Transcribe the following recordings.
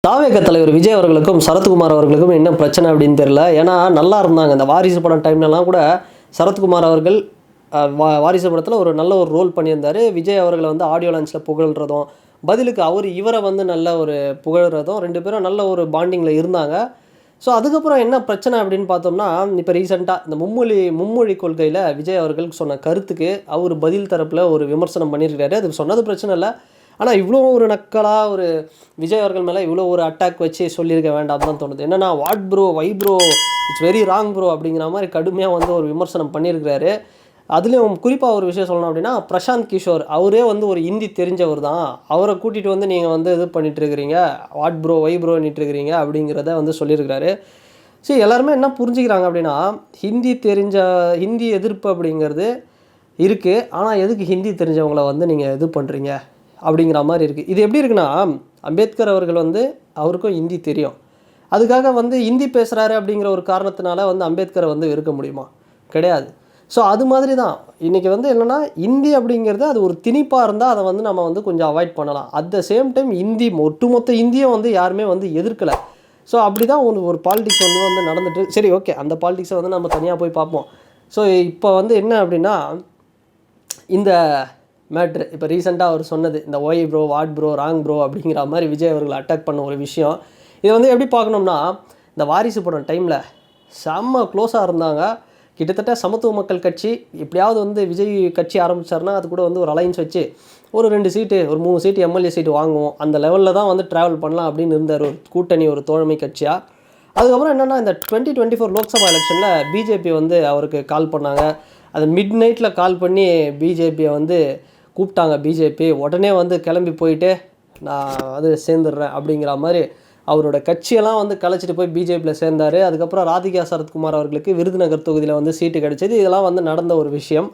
தாவேக தலைவர் விஜய் அவர்களுக்கும் சரத்குமார் அவர்களுக்கும் என்ன பிரச்சனை அப்படின்னு தெரியல. ஏன்னா நல்லா இருந்தாங்க இந்த வாரிசு படம் டைம்லலாம் கூட. சரத்குமார் அவர்கள் வாரிசு படத்தில் ஒரு நல்ல ஒரு ரோல் பண்ணியிருந்தார். விஜய் அவர்களை வந்து ஆடியோ லான்ச்சில் புகழ்கிறதும், பதிலுக்கு இவரை வந்து நல்ல ஒரு புகழ்கிறதும், ரெண்டு பேரும் நல்ல ஒரு பாண்டிங்கில் இருந்தாங்க. ஸோ அதுக்கப்புறம் என்ன பிரச்சனை அப்படின்னு பார்த்தோம்னா, இப்போ ரீசெண்டாக இந்த மும்மொழி கொள்கையில் விஜய் அவர்கள் சொன்ன கருத்துக்கு அவர் பதில் தரப்பில் ஒரு விமர்சனம் பண்ணியிருக்காரு. அது சொன்னது பிரச்சனை இல்லை. ஆனால் இவ்வளோ ஒரு நக்கலாக ஒரு விஜய் அவர்கள் மேலே இவ்வளோ ஒரு அட்டாக் வச்சு சொல்லியிருக்க வேண்டாம் தான் தோணுது. என்னென்னா what bro, why bro, it's very wrong bro அப்படிங்கிற மாதிரி கடுமையாக வந்து ஒரு விமர்சனம் பண்ணியிருக்கிறாரு. அதுலேயும் குறிப்பாக ஒரு விஷயம் சொல்லணும் அப்படின்னா, பிரசாந்த் கிஷோர் அவரே வந்து ஒரு ஹிந்தி தெரிஞ்சவர் தான். அவரை கூட்டிகிட்டு வந்து நீங்கள் வந்து இது பண்ணிகிட்ருக்கிறீங்க, வாட் ப்ரோ வை ப்ரோன்னிட்டுருக்கிறீங்க அப்படிங்கிறத வந்து சொல்லியிருக்கிறாரு. சரி, எல்லாருமே என்ன புரிஞ்சுக்கிறாங்க அப்படின்னா, ஹிந்தி எதிர்ப்பு அப்படிங்கிறது இருக்குது. ஆனால் எதுக்கு ஹிந்தி தெரிஞ்சவங்களை வந்து நீங்கள் இது பண்ணுறீங்க அப்படிங்கிற மாதிரி இருக்குது. இது எப்படி இருக்குன்னா, அம்பேத்கர் அவர்கள் வந்து அவருக்கும் ஹிந்தி தெரியும். அதுக்காக வந்து ஹிந்தி பேசுகிறாரு அப்படிங்கிற ஒரு காரணத்தினால வந்து அம்பேத்கரை வந்து வெறுக்க முடியுமா? கிடையாது. ஸோ அது மாதிரி தான் இன்றைக்கி வந்து என்னென்னா, ஹிந்தி அப்படிங்கிறது அது ஒரு திணிப்பாக இருந்தால் அதை வந்து நம்ம வந்து கொஞ்சம் அவாய்ட் பண்ணலாம். அட் த சேம் டைம் ஒட்டுமொத்த இந்தியும் வந்து யாருமே வந்து எதிர்க்கலை. ஸோ அப்படி தான் ஒரு பாலிடிக்ஸ் வந்து நடந்துட்டு. சரி, ஓகே, அந்த பாலிடிக்ஸை வந்து நம்ம தனியாக போய் பார்ப்போம். ஸோ இப்போ வந்து என்ன அப்படின்னா, இந்த மேட்ரு இப்போ ரீசெண்டாக அவர் சொன்னது, இந்த why bro, what bro, wrong bro அப்படிங்கிற மாதிரி விஜய் அவர்கள் அட்டாக் பண்ண ஒரு விஷயம். இதை வந்து எப்படி பார்க்கணும்னா, இந்த வாரிசு படம் டைமில் செம்ம க்ளோஸாக இருந்தாங்க. கிட்டத்தட்ட சமத்துவ மக்கள் கட்சி எப்படியாவது வந்து விஜய் கட்சி ஆரம்பித்தார்னா அது கூட வந்து ஒரு அலைன்ஸ் வச்சு ஒரு 2 சீட்டு, ஒரு 3 சீட்டு எம்எல்ஏ சீட்டு வாங்குவோம், அந்த லெவலில் தான் வந்து ட்ராவல் பண்ணலாம் அப்படின்னு இருந்தார் ஒரு கூட்டணி, ஒரு தோழமை கட்சியாக. அதுக்கப்புறம் என்னென்னா, இந்த 2024 லோக்சபா எலெக்ஷனில் பிஜேபி வந்து அவருக்கு கால் பண்ணாங்க. அது மிட் நைட்டில் கால் பண்ணி பிஜேபியை வந்து கூப்பிட்டாங்க. பிஜேபி உடனே வந்து கிளம்பி போயிட்டு நான் அது சேர்ந்துடுறேன் அப்படிங்கிற மாதிரி அவரோட கட்சியெல்லாம் வந்து கலைச்சிட்டு போய் பிஜேபியில் சேர்ந்தார். அதுக்கப்புறம் ராதிகா சரத்குமார் அவர்களுக்கு விருதுநகர் தொகுதியில் வந்து சீட்டு கிடச்சிது. இதெல்லாம் வந்து நடந்த ஒரு விஷயம்.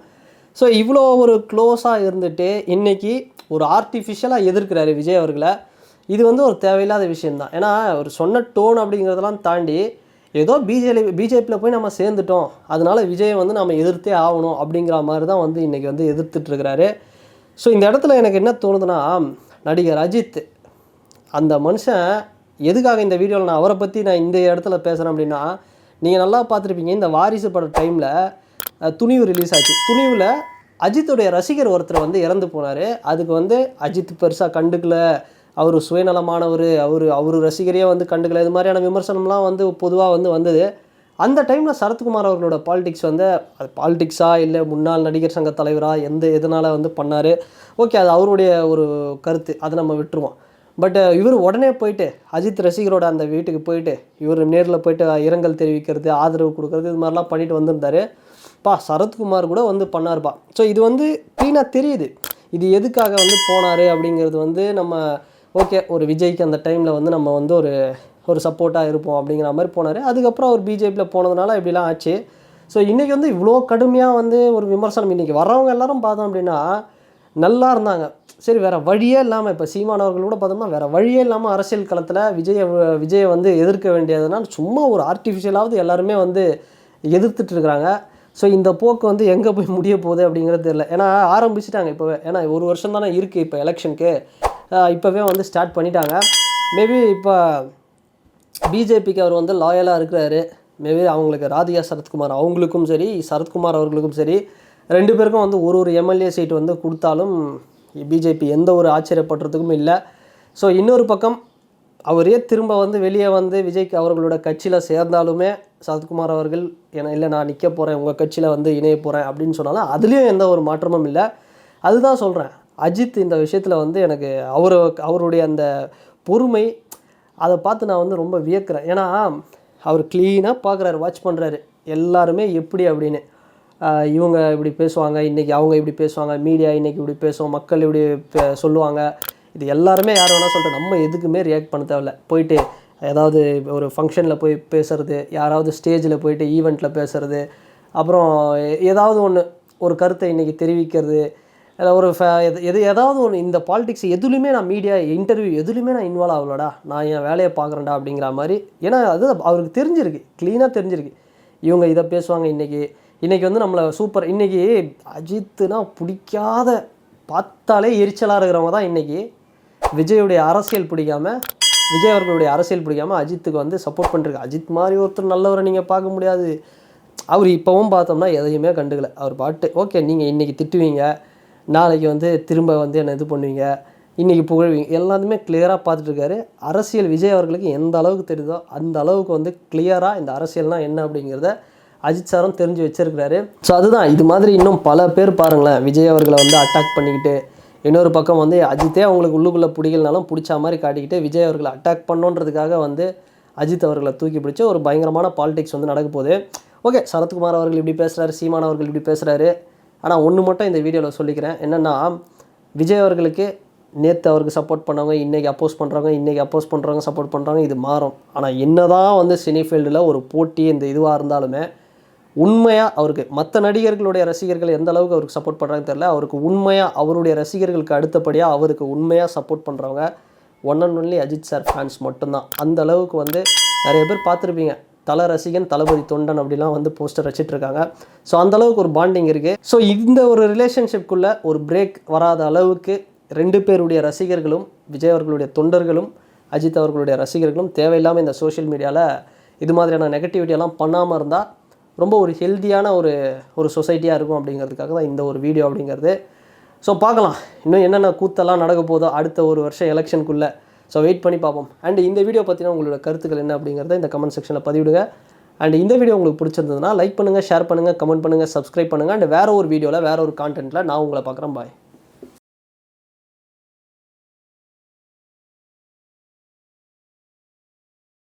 ஸோ இவ்வளோ ஒரு க்ளோஸாக இருந்துட்டு இன்றைக்கி ஒரு ஆர்டிஃபிஷியலாக எதிர்க்கிறாரு விஜய் அவர்களை. இது வந்து ஒரு தேவையில்லாத விஷயந்தான். ஏன்னா ஒரு சொன்ன டோன் அப்படிங்கிறதெல்லாம் தாண்டி ஏதோ பிஜேபியில் போய் நம்ம சேர்ந்துட்டோம், அதனால் விஜயை வந்து நம்ம எதிர்த்தே ஆகணும் அப்படிங்கிற மாதிரி தான் வந்து இன்றைக்கி வந்து எதிர்த்துட்ருக்கிறாரு. ஸோ இந்த இடத்துல எனக்கு என்ன தோணுதுன்னா, நடிகர் அஜித் அந்த மனுஷன் எதுக்காக இந்த வீடியோவில் நான் அவரை பற்றி நான் இந்த இடத்துல பேசுகிறேன் அப்படின்னா, நீங்கள் நல்லா பார்த்துருப்பீங்க, இந்த வாரிசு பட டைமில் துணிவு ரிலீஸ் ஆச்சு. துணிவில் அஜித்துடைய ரசிகர் ஒருத்தர் வந்து இறந்து போனார். அதுக்கு வந்து அஜித் பெருசாக கண்டுக்கல, அவர் சுயநலமானவர், அவர் ரசிகரையே வந்து கண்டுக்கல, இது மாதிரியான விமர்சனம்லாம் வந்து பொதுவாக வந்து வந்தது. அந்த டைமில் சரத்குமார் அவர்களோட பாலிடிக்ஸ் வந்து அது பாலிடிக்ஸா இல்லை முன்னாள் நடிகர் சங்க தலைவராக எதனால் வந்து பண்ணார், ஓகே, அது அவருடைய ஒரு கருத்து, அதை நம்ம விட்டுருவோம். பட் இவர் உடனே போயிட்டு அஜித் ரசிகரோட அந்த வீட்டுக்கு போயிட்டு இவர் நேரில் போயிட்டு இரங்கல் தெரிவிக்கிறது, ஆதரவு கொடுக்குறது, இது மாதிரிலாம் பண்ணிட்டு வந்திருந்தார். சரத்குமார் கூட வந்து பண்ணார்ப்பா. ஸோ இது வந்து க்ளீனாக தெரியுது இது எதுக்காக வந்து போனார் அப்படிங்கிறது. வந்து நம்ம ஓகே, ஒரு விஜய்க்கு அந்த டைமில் வந்து நம்ம வந்து ஒரு சப்போர்ட்டாக இருப்போம் அப்படிங்கிற மாதிரி போனார். அதுக்கப்புறம் அவர் பிஜேபியில் போனதுனால இப்படிலாம் ஆச்சு. ஸோ இன்றைக்கி வந்து இவ்வளோ கடுமையாக வந்து ஒரு விமர்சனம். இன்றைக்கி வர்றவங்க எல்லோரும் பார்த்தோம் அப்படின்னா நல்லா இருந்தாங்க. சரி, வேறு வழியே இல்லாமல் இப்போ சீமானவர்கள் கூட பார்த்தோம்னா வேறு வழியே இல்லாமல் அரசியல் களத்தில் விஜயை வந்து எதிர்க்க வேண்டியதுனால் சும்மா ஒரு ஆர்டிஃபிஷியலாவது எல்லாருமே வந்து எதிர்த்துட்ருக்குறாங்க. ஸோ இந்த போக்கு வந்து எங்கே போய் முடிய போகுது அப்படிங்கிறது தெரியல. ஏன்னா ஆரம்பிச்சிட்டாங்க இப்போவே. ஏன்னா ஒரு வருஷம் தானே இருக்குது இப்போ எலெக்ஷனுக்கு. இப்போவே வந்து ஸ்டார்ட் பண்ணிட்டாங்க. மேபி இப்போ பிஜேபிக்கு அவர் வந்து லாயலாக இருக்கிறாரு. மேபி அவங்களுக்கு ராதிகா சரத்குமார் அவங்களுக்கும் சரி, சரத்குமார் அவர்களுக்கும் சரி, 2 பேருக்கும் வந்து ஒரு எம்எல்ஏ சீட் வந்து கொடுத்தாலும் பிஜேபி எந்த ஒரு ஆச்சரியப்படுறதுக்கும் இல்லை. ஸோ இன்னொரு பக்கம் அவரே திரும்ப வந்து வெளியே வந்து விஜய்க்கு அவர்களோட கட்சியில் சேர்ந்தாலுமே சரத்குமார் அவர்கள் இல்லை நான் நிற்க போகிறேன், உங்கள் கட்சியில் வந்து இணைய போகிறேன் அப்படின்னு சொன்னாலும் அதுலேயும் எந்த ஒரு மாற்றமும் இல்லை. அதுதான் சொல்கிறேன், அஜித் இந்த விஷயத்தில் வந்து எனக்கு அவருடைய அந்த பொறுமை, அதை பார்த்து நான் வந்து ரொம்ப வியக்கிறேன். ஏன்னா அவர் க்ளீனாக பார்க்குறாரு, வாட்ச் பண்ணுறாரு எல்லாருமே எப்படி அப்படின்னு. இவங்க இப்படி பேசுவாங்க, இன்றைக்கி அவங்க இப்படி பேசுவாங்க, மீடியா இன்றைக்கி இப்படி பேசுவோம், மக்கள் இப்படி சொல்லுவாங்க. இது எல்லாருமே யார் வேணால் சொல்லிட்டு நம்ம எதுக்குமே ரியாக்ட் பண்ண தேவையில்ல. போயிட்டு ஏதாவது ஒரு ஃபங்க்ஷனில் போய் பேசுகிறது, யாராவது ஸ்டேஜில் போயிட்டு ஈவெண்ட்டில் பேசுகிறது, அப்புறம் ஏதாவது ஒரு கருத்தை இன்றைக்கி தெரிவிக்கிறது, இல்லை ஒரு ஏதாவது ஒன்று. இந்த பாலிடிக்ஸ் எதுலேயுமே நான் மீடியா இன்டர்வியூ எதுலேயுமே நான் இன்வால்வ் ஆகலடா, நான் என் வேலையை பார்க்குறேன்டா அப்படிங்கிற மாதிரி. ஏன்னா அது அவருக்கு தெரிஞ்சிருக்கு, க்ளீனாக தெரிஞ்சிருக்கு இவங்க இதை பேசுவாங்க. இன்றைக்கி வந்து நம்மளை சூப்பர். இன்றைக்கி அஜித்துனா பிடிக்காத, பார்த்தாலே எரிச்சலாக இருக்கிறவங்க தான் இன்றைக்கி விஜயுடைய அரசியல் பிடிக்காமல் விஜய் அவர்களுடைய அரசியல் பிடிக்காமல் அஜித்துக்கு வந்து சப்போர்ட் பண்ணிருக்கு. அஜித் மாதிரி ஒருத்தர் நல்லவரை நீங்கள் பார்க்க முடியாது. அவர் இப்போவும் பார்த்தோம்னா எதையுமே கண்டுக்கல. அவர் பாட்டு ஓகே நீங்கள் இன்றைக்கி திட்டுவீங்க, நாளைக்கு வந்து திரும்ப வந்து என்ன இது பண்ணுவீங்க, இன்றைக்கி புகழ்வீங்க, எல்லாத்தையுமே கிளியராக பார்த்துட்ருக்காரு. அரசியல் விஜய் அவர்களுக்கு எந்த அளவுக்கு தெரியுதோ அந்த அளவுக்கு வந்து கிளியராக இந்த அரசியல்னால் என்ன அப்படிங்கிறத அஜித் சாரும் தெரிஞ்சு வச்சுருக்கிறாரு. ஸோ அதுதான் இது மாதிரி இன்னும் பல பேர் பாருங்களேன், விஜய் அவர்களை வந்து அட்டாக் பண்ணிக்கிட்டு, இன்னொரு பக்கம் வந்து அஜித்தே அவங்களுக்கு உள்ளுக்குள்ளே பிடிக்கலனாலும் பிடிச்ச மாதிரி காட்டிக்கிட்டு விஜய் அவர்களை அட்டாக் பண்ணுன்றதுக்காக வந்து அஜித் அவர்களை தூக்கி பிடிச்சி ஒரு பயங்கரமான பாலிடிக்ஸ் வந்து நடக்க போகுது. ஓகே, சரத்குமார் அவர்கள் இப்படி பேசுகிறாரு, சீமான் அவர்கள் இப்படி பேசுகிறாரு. ஆனால் ஒன்று மட்டும் இந்த வீடியோவில் சொல்லிக்கிறேன், என்னென்னா விஜய் அவர்களுக்கு நேற்று அவருக்கு சப்போர்ட் பண்ணவங்க இன்றைக்கி அப்போஸ் பண்ணுறவங்க, இன்றைக்கி அப்போஸ் பண்ணுறவங்க சப்போர்ட் பண்ணுறாங்க, இது மாறும். ஆனால் என்ன தான் வந்து சினி ஃபீல்டில் ஒரு போட்டி இந்த இதுவாக இருந்தாலுமே உண்மையாக அவருக்கு மற்ற நடிகர்களுடைய ரசிகர்கள் எந்த அளவுக்கு அவருக்கு சப்போர்ட் பண்ணுறாங்கன்னு தெரியல, அவருக்கு உண்மையாக அவருடைய ரசிகர்களுக்கு அடுத்தபடியாக அவருக்கு உண்மையாக சப்போர்ட் பண்ணுறவங்க one and only Ajith sir fans மட்டும்தான். அந்த அளவுக்கு வந்து நிறைய பேர் பார்த்துருப்பீங்க, தலை ரசிகன் தளபதி தொண்டன் அப்படிலாம் வந்து போஸ்டர் வச்சிட்ருக்காங்க. ஸோ அந்தளவுக்கு ஒரு பாண்டிங் இருக்குது. ஸோ இந்த ஒரு ரிலேஷன்ஷிப்குள்ளே ஒரு பிரேக் வராத அளவுக்கு ரெண்டு பேருடைய ரசிகர்களும் விஜய் அவர்களுடைய தொண்டர்களும் அஜித் அவர்களுடைய ரசிகர்களும் தேவையில்லாமல் இந்த சோஷியல் மீடியாவில் இது மாதிரியான நெகட்டிவிட்டியெல்லாம் பண்ணாமல் இருந்தால் ரொம்ப ஒரு ஹெல்த்தியான ஒரு சொசைட்டியாக இருக்கும் அப்படிங்கிறதுக்காக தான் இந்த ஒரு வீடியோ அப்படிங்கிறது. ஸோ பார்க்கலாம் இன்னும் என்னென்ன கூத்தெல்லாம் நடக்க போதோ அடுத்த ஒரு வருஷம் எலெக்ஷனுக்குள்ளே. ஸோ வெயிட் பண்ணி பார்ப்போம். அண்ட் இந்த வீடியோ பற்றினா உங்களோட கருத்துக்கள் என்ன அப்படிங்கிறத இந்த கமெண்ட் செக்ஷனில் பதிவிடுங்க. அண்ட் இந்த வீடியோ உங்களுக்கு பிடிச்சிருந்ததுன்னா லைக் பண்ணுங்கள், ஷேர் பண்ணுங்கள், கமெண்ட் பண்ணுங்கள், சப்ஸ்கிரைப் பண்ணுங்கள். அண்ட் வேறு ஒரு வீடியோவில் வேறு ஒரு கான்டென்ட்டில் நான் உங்களை பார்க்குறேன். பாய்.